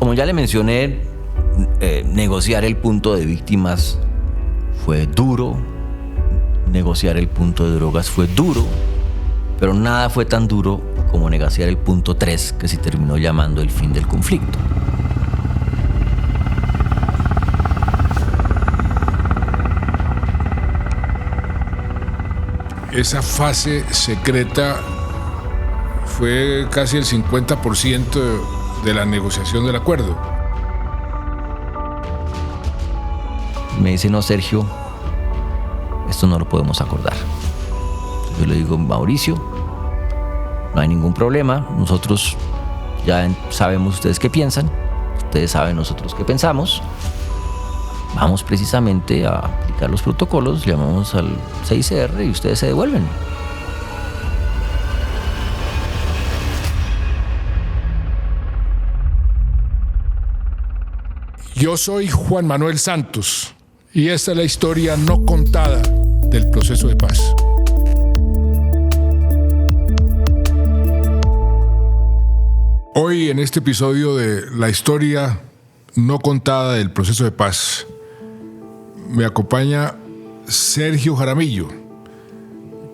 Como ya le mencioné, negociar el punto de víctimas fue duro, negociar el punto de drogas fue duro, pero nada fue tan duro como negociar el punto 3, que se terminó llamando el fin del conflicto. Esa fase secreta fue casi el 50% de la negociación del acuerdo. Me dice, no, Sergio, esto no lo podemos acordar. Yo le digo, Mauricio, no hay ningún problema, nosotros ya sabemos ustedes qué piensan, ustedes saben nosotros qué pensamos. Vamos precisamente a aplicar los protocolos, llamamos al CICR y ustedes se devuelven. Yo soy Juan Manuel Santos y esta es la historia no contada del proceso de paz. Hoy en este episodio de la historia no contada del proceso de paz me acompaña Sergio Jaramillo,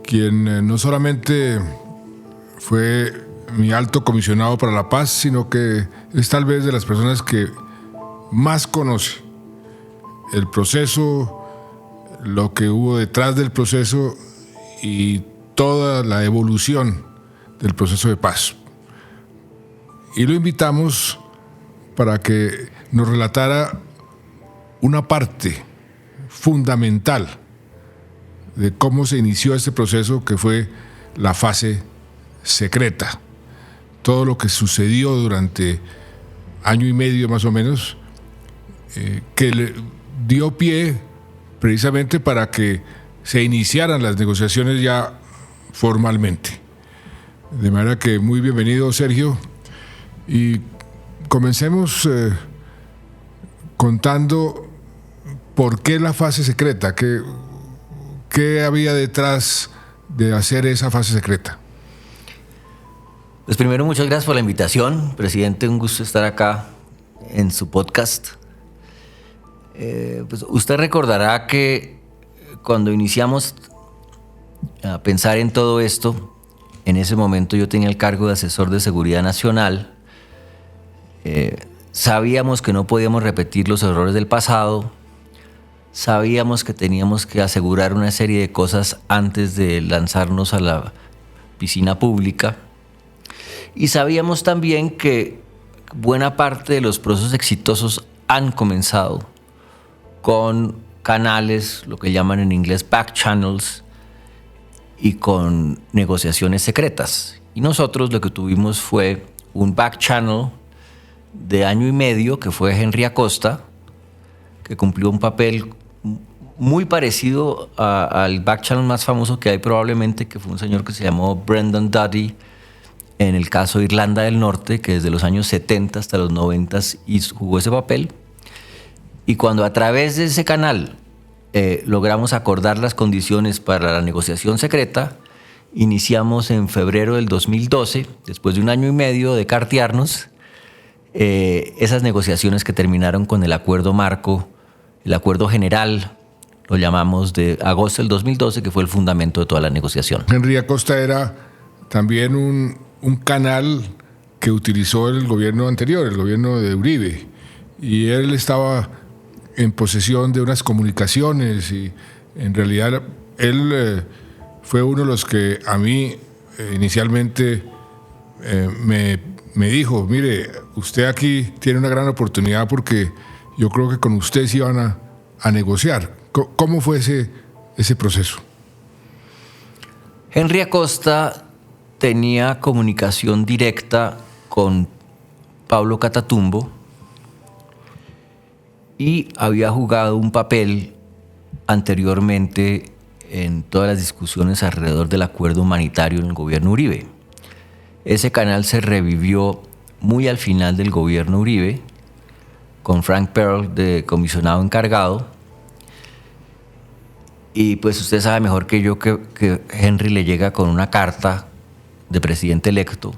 quien no solamente fue mi alto comisionado para la paz, sino que es tal vez de las personas que más conoce el proceso, lo que hubo detrás del proceso y toda la evolución del proceso de paz. Y lo invitamos para que nos relatara una parte fundamental de cómo se inició este proceso, que fue la fase secreta. Todo lo que sucedió durante año y medio más o menos, que le dio pie precisamente para que se iniciaran las negociaciones ya formalmente. De manera que muy bienvenido, Sergio, y comencemos contando por qué la fase secreta, qué había detrás de hacer esa fase secreta. Pues primero, muchas gracias por la invitación, presidente, un gusto estar acá en su podcast. Pues usted recordará que cuando iniciamos a pensar en todo esto, en ese momento yo tenía el cargo de asesor de seguridad nacional. Sabíamos que no podíamos repetir los errores del pasado, sabíamos que teníamos que asegurar una serie de cosas antes de lanzarnos a la piscina pública, y sabíamos también que buena parte de los procesos exitosos han comenzado con canales, lo que llaman en inglés back channels, y con negociaciones secretas. Y nosotros lo que tuvimos fue un back channel de año y medio, que fue Henry Acosta, que cumplió un papel muy parecido al back channel más famoso que hay probablemente, que fue un señor que se llamó Brendan Duddy, en el caso de Irlanda del Norte, que desde los años 70 hasta los 90 jugó ese papel. Y cuando a través de ese canal logramos acordar las condiciones para la negociación secreta, iniciamos en febrero del 2012, después de un año y medio de cartearnos, esas negociaciones que terminaron con el acuerdo marco, el acuerdo general, lo llamamos, de agosto del 2012, que fue el fundamento de toda la negociación. Henry Acosta era también un canal que utilizó el gobierno anterior, el gobierno de Uribe, y él estaba en posesión de unas comunicaciones, y en realidad él fue uno de los que a mí inicialmente me dijo, mire, usted aquí tiene una gran oportunidad porque yo creo que con usted se iban a negociar. ¿Cómo fue ese proceso? Henry Acosta tenía comunicación directa con Pablo Catatumbo y había jugado un papel anteriormente en todas las discusiones alrededor del acuerdo humanitario en el gobierno Uribe. Ese canal se revivió muy al final del gobierno Uribe, con Frank Pearl de comisionado encargado. Y pues usted sabe mejor que yo que Henry le llega con una carta de presidente electo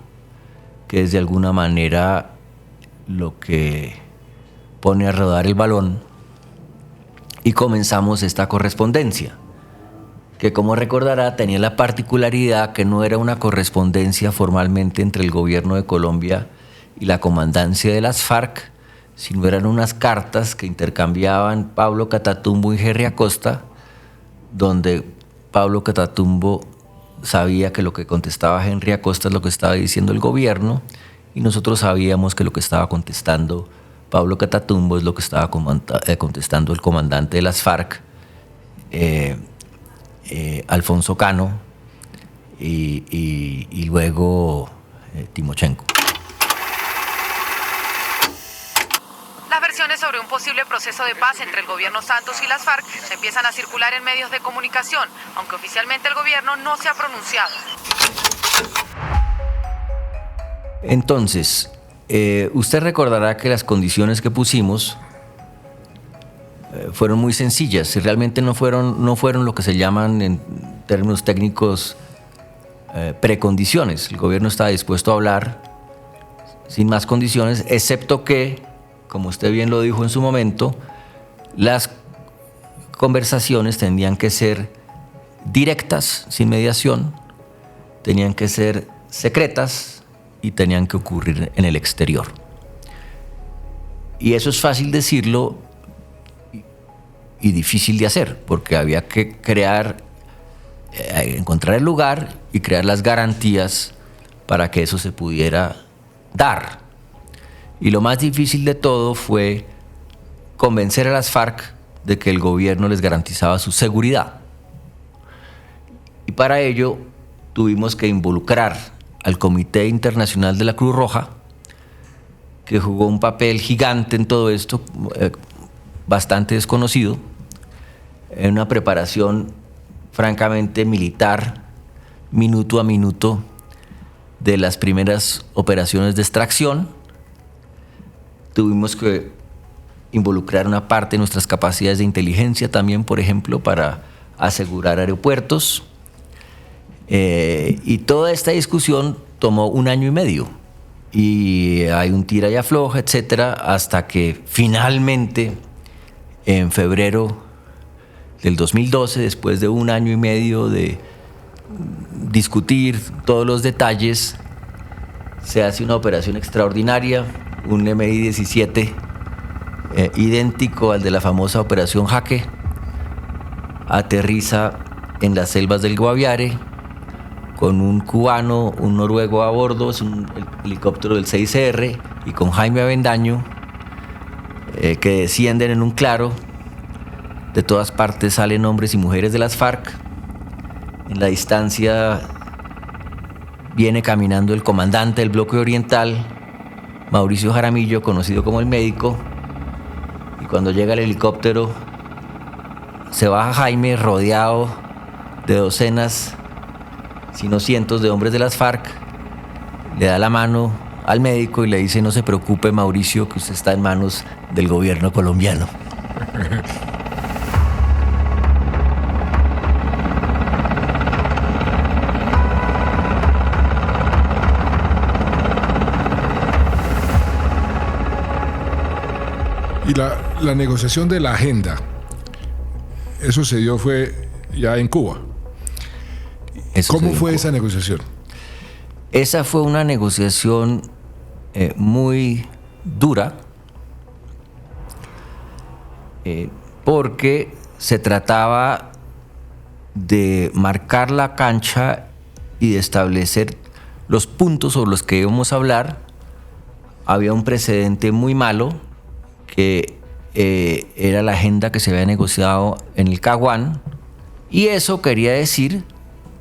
que es de alguna manera lo que pone a rodar el balón y comenzamos esta correspondencia, que como recordará tenía la particularidad que no era una correspondencia formalmente entre el gobierno de Colombia y la comandancia de las FARC, sino eran unas cartas que intercambiaban Pablo Catatumbo y Henry Acosta, donde Pablo Catatumbo sabía que lo que contestaba Henry Acosta es lo que estaba diciendo el gobierno, y nosotros sabíamos que lo que estaba contestando Pablo Catatumbo es lo que estaba contestando el comandante de las FARC, Alfonso Cano, y luego Timochenko. Las versiones sobre un posible proceso de paz entre el gobierno Santos y las FARC se empiezan a circular en medios de comunicación, aunque oficialmente el gobierno no se ha pronunciado. Entonces, usted recordará que las condiciones que pusimos fueron muy sencillas y realmente no fueron lo que se llaman en términos técnicos precondiciones. El gobierno estaba dispuesto a hablar sin más condiciones, excepto que, como usted bien lo dijo en su momento, las conversaciones tenían que ser directas, sin mediación, tenían que ser secretas y tenían que ocurrir en el exterior. Y eso es fácil decirlo y difícil de hacer, porque había que encontrar el lugar y crear las garantías para que eso se pudiera dar. Y lo más difícil de todo fue convencer a las FARC de que el gobierno les garantizaba su seguridad. Y para ello tuvimos que involucrar al Comité Internacional de la Cruz Roja, que jugó un papel gigante en todo esto, bastante desconocido, en una preparación francamente militar, minuto a minuto, de las primeras operaciones de extracción. Tuvimos que involucrar una parte de nuestras capacidades de inteligencia también, por ejemplo, para asegurar aeropuertos. Y toda esta discusión tomó 1 año y medio. Y hay un tira y afloja, etcétera, hasta que finalmente, en febrero del 2012, después de 1 año y medio de discutir todos los detalles, se hace una operación extraordinaria, un MI-17 idéntico al de la famosa Operación Jaque, aterriza en las selvas del Guaviare con un cubano, un noruego a bordo, es un helicóptero del 6R, y con Jaime Avendaño, que descienden en un claro. De todas partes salen hombres y mujeres de las FARC. En la distancia viene caminando el comandante del bloque oriental, Mauricio Jaramillo, conocido como el médico, y cuando llega el helicóptero se baja Jaime rodeado de docenas, si no cientos de hombres de las FARC, le da la mano al médico y le dice: no se preocupe, Mauricio, que usted está en manos del gobierno colombiano. Y la negociación de la agenda, eso se dio fue ya en Cuba. ¿Cómo fue esa negociación? Esa fue una negociación muy dura, porque se trataba de marcar la cancha y de establecer los puntos sobre los que íbamos a hablar. Había un precedente muy malo, que era la agenda que se había negociado en el Caguán, y eso quería decir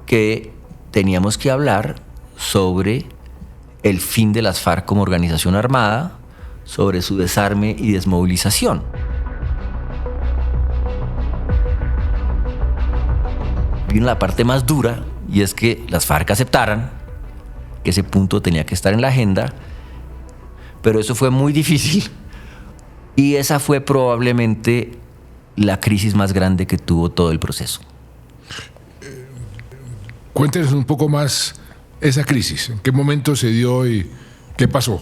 que teníamos que hablar sobre el fin de las FARC como organización armada, sobre su desarme y desmovilización. Vino la parte más dura, y es que las FARC aceptaran que ese punto tenía que estar en la agenda, pero eso fue muy difícil, y esa fue probablemente la crisis más grande que tuvo todo el proceso. Cuéntenos un poco más esa crisis. ¿En qué momento se dio y qué pasó?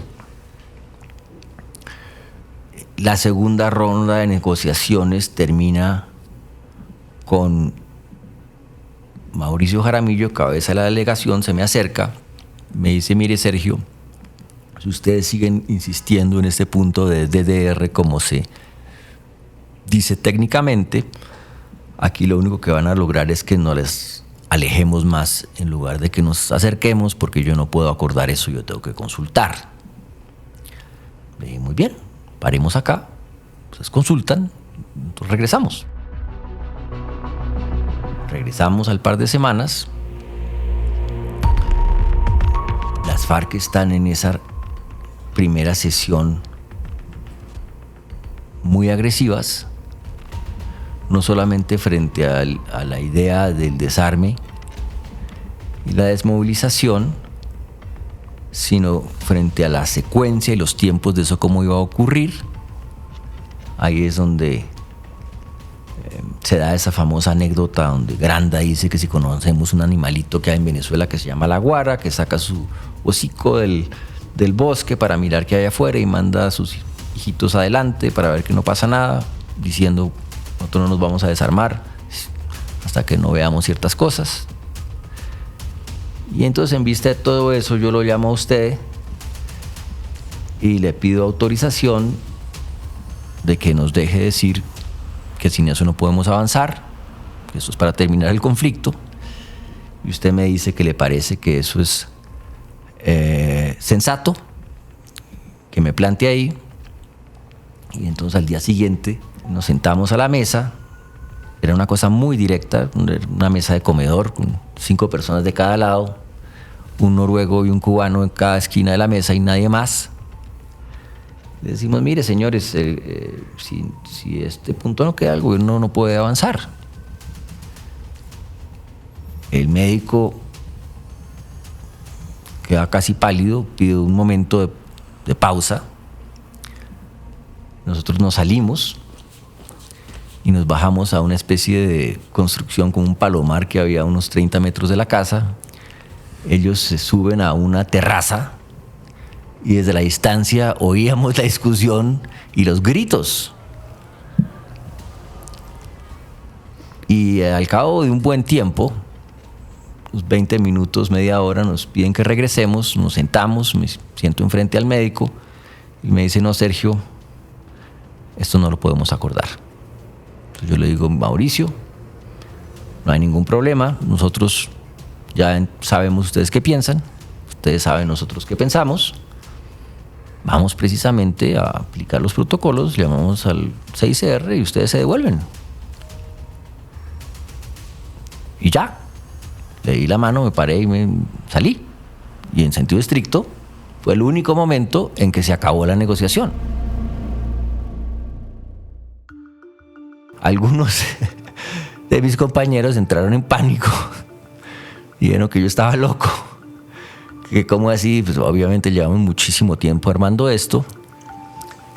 La segunda ronda de negociaciones termina con Mauricio Jaramillo, cabeza de la delegación, se me acerca, me dice: mire, Sergio, si ustedes siguen insistiendo en este punto de DDR, como se dice técnicamente, aquí lo único que van a lograr es que no les alejemos más en lugar de que nos acerquemos, porque yo no puedo acordar eso, yo tengo que consultar. Le dije: muy bien, paremos acá, ustedes consultan, nosotros regresamos. Regresamos al par de semanas. Las FARC están en esa primera sesión muy agresivas, no solamente frente a la idea del desarme y la desmovilización, sino frente a la secuencia y los tiempos de eso, cómo iba a ocurrir. Ahí es donde se da esa famosa anécdota donde Granda dice que si conocemos un animalito que hay en Venezuela que se llama la guara, que saca su hocico del bosque para mirar qué hay afuera y manda a sus hijitos adelante para ver que no pasa nada, diciendo: nosotros no nos vamos a desarmar hasta que no veamos ciertas cosas. Y entonces, en vista de todo eso, yo lo llamo a usted y le pido autorización de que nos deje decir que sin eso no podemos avanzar, que eso es para terminar el conflicto. Y usted me dice que le parece que eso es sensato, que me plante ahí. Y entonces al día siguiente nos sentamos a la mesa. Era una cosa muy directa, una mesa de comedor con 5 personas de cada lado, un noruego y un cubano en cada esquina de la mesa y nadie más. Le decimos: mire, señores, si este punto no queda, el gobierno no puede avanzar. El médico queda casi pálido, pide un momento de pausa. Nosotros nos salimos y nos bajamos a una especie de construcción con un palomar que había a unos 30 metros de la casa. Ellos se suben a una terraza y desde la distancia oíamos la discusión y los gritos. Y al cabo de un buen tiempo, unos 20 minutos, media hora, nos piden que regresemos, nos sentamos, me siento enfrente al médico y me dice: no, Sergio, esto no lo podemos acordar. Entonces yo le digo: Mauricio, no hay ningún problema, nosotros ya sabemos ustedes qué piensan, ustedes saben nosotros qué pensamos. Vamos precisamente a aplicar los protocolos, llamamos al 6CR y ustedes se devuelven. Y ya, le di la mano, me paré y me salí. Y en sentido estricto, fue el único momento en que se acabó la negociación. Algunos de mis compañeros entraron en pánico, dijeron que yo estaba loco. Que cómo así, pues obviamente llevamos muchísimo tiempo armando esto,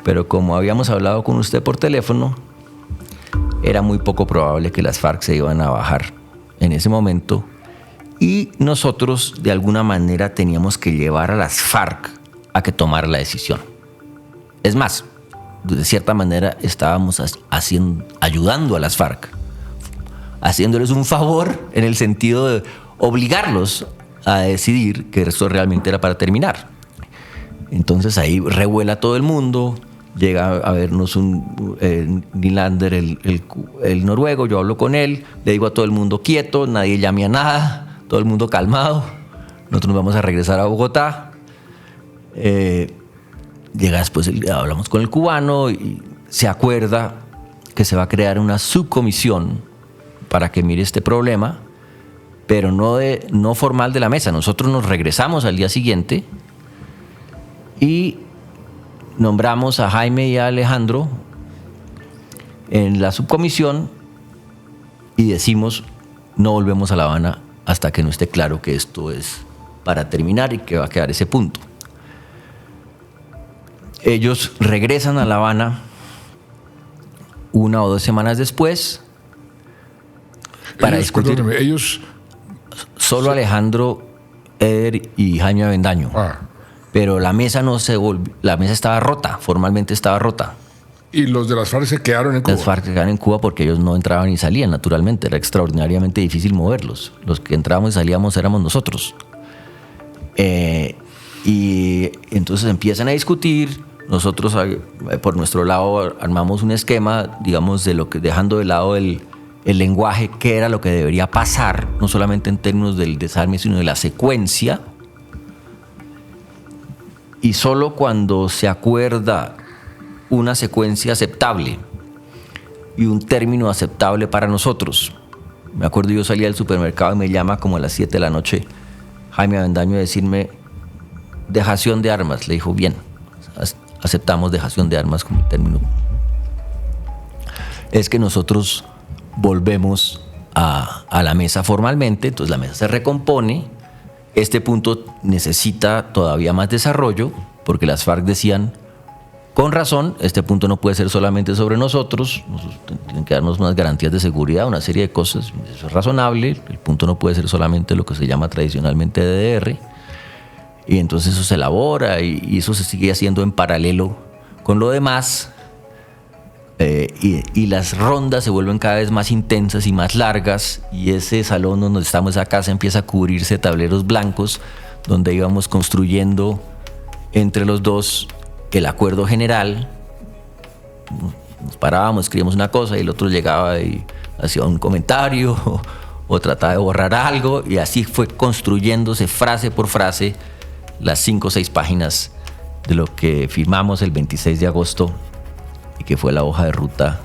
pero como habíamos hablado con usted por teléfono, era muy poco probable que las FARC se iban a bajar en ese momento y nosotros de alguna manera teníamos que llevar a las FARC a que tomara la decisión. Es más, de cierta manera estábamos ayudando a las FARC, haciéndoles un favor en el sentido de obligarlos a decidir que esto realmente era para terminar. Entonces ahí revuela todo el mundo, llega a vernos Nylander, el noruego, yo hablo con él, le digo a todo el mundo quieto, nadie llame a nada, todo el mundo calmado, nosotros nos vamos a regresar a Bogotá. Llega después, hablamos con el cubano y se acuerda que se va a crear una subcomisión para que mire este problema, pero no formal de la mesa. Nosotros nos regresamos al día siguiente y nombramos a Jaime y a Alejandro en la subcomisión y decimos: no volvemos a La Habana hasta que no esté claro que esto es para terminar y que va a quedar ese punto. Ellos regresan a La Habana 1 o 2 semanas después para discutir. Perdóneme, ellos... Solo Alejandro, Eder y Jaime Avendaño. Pero la mesa no se volvió, la mesa estaba rota, formalmente estaba rota. ¿Y los de las FARC se quedaron en Cuba? Las FARC se quedaron en Cuba porque ellos no entraban ni salían, naturalmente. Era extraordinariamente difícil moverlos. Los que entrábamos y salíamos éramos nosotros. Y entonces empiezan a discutir. Nosotros, por nuestro lado, armamos un esquema, digamos, de lo que, dejando de lado el lenguaje, qué era lo que debería pasar, no solamente en términos del desarme, sino de la secuencia. Y solo cuando se acuerda una secuencia aceptable y un término aceptable para nosotros. Me acuerdo, yo salía del supermercado y me llama como a las 7 de la noche Jaime Avendaño a decirme dejación de armas. Le dijo, bien, aceptamos dejación de armas como término. Es que nosotros volvemos a la mesa formalmente, entonces la mesa se recompone. Este punto necesita todavía más desarrollo, porque las FARC decían, con razón, este punto no puede ser solamente sobre nosotros tienen que darnos unas garantías de seguridad, una serie de cosas, eso es razonable, el punto no puede ser solamente lo que se llama tradicionalmente DDR, y entonces eso se elabora y eso se sigue haciendo en paralelo con lo demás, y las rondas se vuelven cada vez más intensas y más largas, y ese salón donde estamos, esa casa, empieza a cubrirse de tableros blancos, donde íbamos construyendo entre los dos el acuerdo general. Nos parábamos, escribíamos una cosa y el otro llegaba y hacía un comentario o trataba de borrar algo, y así fue construyéndose frase por frase las 5 o 6 páginas de lo que firmamos el 26 de agosto y que fue la hoja de ruta,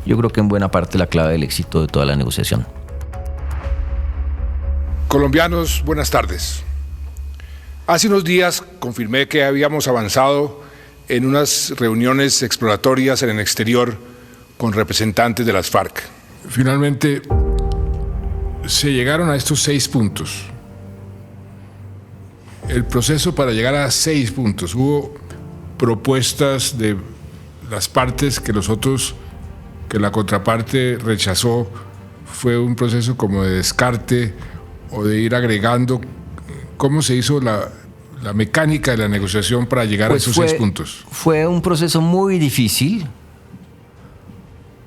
yo creo que en buena parte la clave del éxito de toda la negociación. Colombianos, buenas tardes. Hace unos días confirmé que habíamos avanzado en unas reuniones exploratorias en el exterior con representantes de las FARC. Finalmente, se llegaron a estos 6 puntos. El proceso para llegar a 6 puntos. Hubo propuestas de las partes que la contraparte rechazó. Fue un proceso como de descarte o de ir agregando. ¿Cómo se hizo la mecánica de la negociación para llegar a esos 6 puntos? Fue un proceso muy difícil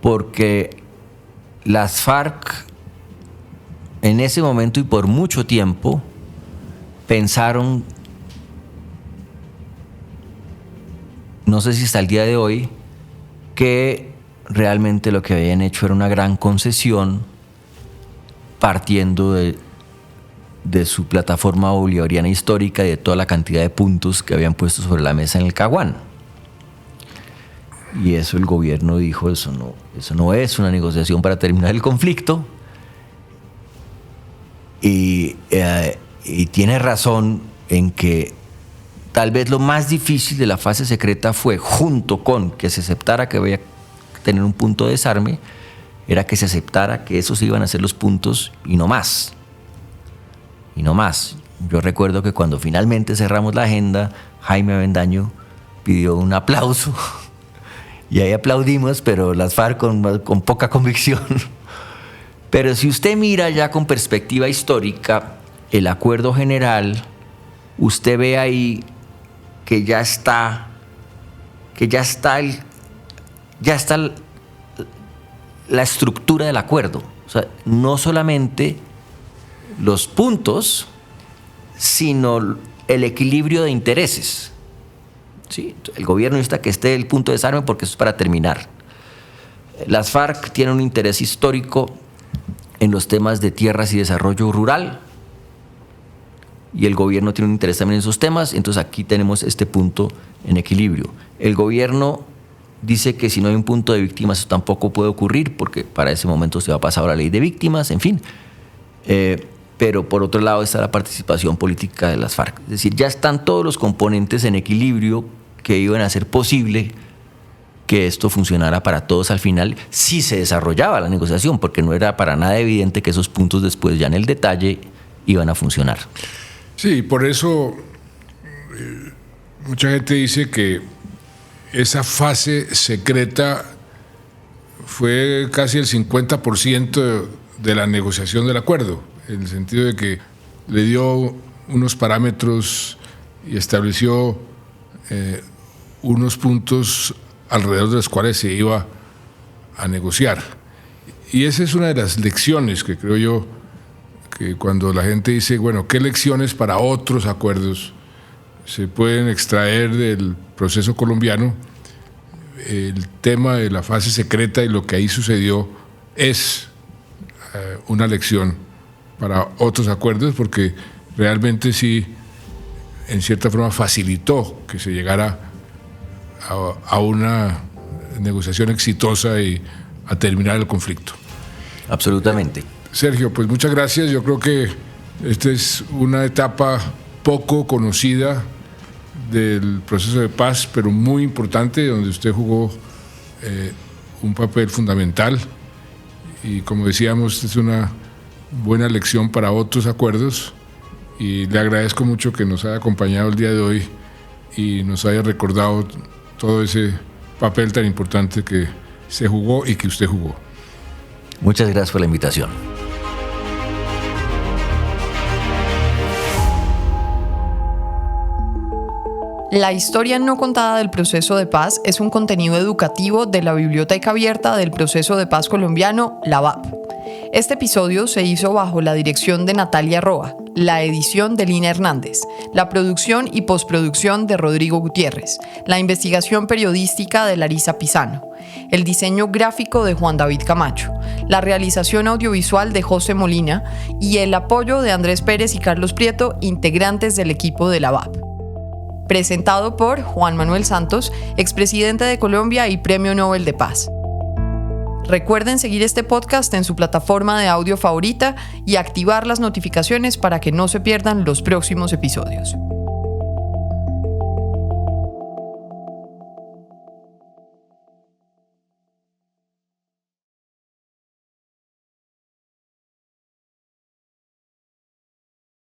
porque las FARC en ese momento y por mucho tiempo pensaron, no sé si hasta el día de hoy, que realmente lo que habían hecho era una gran concesión partiendo de su plataforma bolivariana histórica y de toda la cantidad de puntos que habían puesto sobre la mesa en el Caguán. Y eso el gobierno dijo, eso no es una negociación para terminar el conflicto. Y tiene razón en que tal vez lo más difícil de la fase secreta fue, junto con que se aceptara que había que tener un punto de desarme, era que se aceptara que esos iban a ser los puntos y no más. Y no más. Yo recuerdo que cuando finalmente cerramos la agenda, Jaime Avendaño pidió un aplauso y ahí aplaudimos, pero las FARC con poca convicción. Pero si usted mira ya con perspectiva histórica el acuerdo general, usted ve ahí que ya está la estructura del acuerdo. O sea, no solamente los puntos, sino el equilibrio de intereses. ¿Sí? El gobierno necesita que esté el punto de desarme porque eso es para terminar. Las FARC tienen un interés histórico en los temas de tierras y desarrollo rural, y el gobierno tiene un interés también en esos temas, entonces aquí tenemos este punto en equilibrio. El gobierno dice que si no hay un punto de víctimas eso tampoco puede ocurrir, porque para ese momento se va a pasar la ley de víctimas, en fin. Pero por otro lado está la participación política de las FARC. Es decir, ya están todos los componentes en equilibrio que iban a hacer posible que esto funcionara para todos al final, si se desarrollaba la negociación, porque no era para nada evidente que esos puntos después ya en el detalle iban a funcionar. Sí, por eso mucha gente dice que esa fase secreta fue casi el 50% de la negociación del acuerdo, en el sentido de que le dio unos parámetros y estableció unos puntos alrededor de las cuales se iba a negociar. Y esa es una de las lecciones que creo yo que cuando la gente dice, bueno, ¿qué lecciones para otros acuerdos se pueden extraer del proceso colombiano? El tema de la fase secreta y lo que ahí sucedió es una lección para otros acuerdos, porque realmente sí, en cierta forma, facilitó que se llegara a una negociación exitosa y a terminar el conflicto. Absolutamente. Sergio, pues muchas gracias. Yo creo que esta es una etapa poco conocida del proceso de paz, pero muy importante, donde usted jugó un papel fundamental. Y como decíamos, es una buena lección para otros acuerdos. Y le agradezco mucho que nos haya acompañado el día de hoy y nos haya recordado todo ese papel tan importante que se jugó y que usted jugó. Muchas gracias por la invitación. La historia no contada del proceso de paz es un contenido educativo de la Biblioteca Abierta del Proceso de Paz Colombiano, la BAP. Este episodio se hizo bajo la dirección de Natalia Roa, la edición de Lina Hernández, la producción y postproducción de Rodrigo Gutiérrez, la investigación periodística de Larisa Pisano, el diseño gráfico de Juan David Camacho, la realización audiovisual de José Molina y el apoyo de Andrés Pérez y Carlos Prieto, integrantes del equipo de la BAP. Presentado por Juan Manuel Santos, expresidente de Colombia y Premio Nobel de Paz. Recuerden seguir este podcast en su plataforma de audio favorita y activar las notificaciones para que no se pierdan los próximos episodios.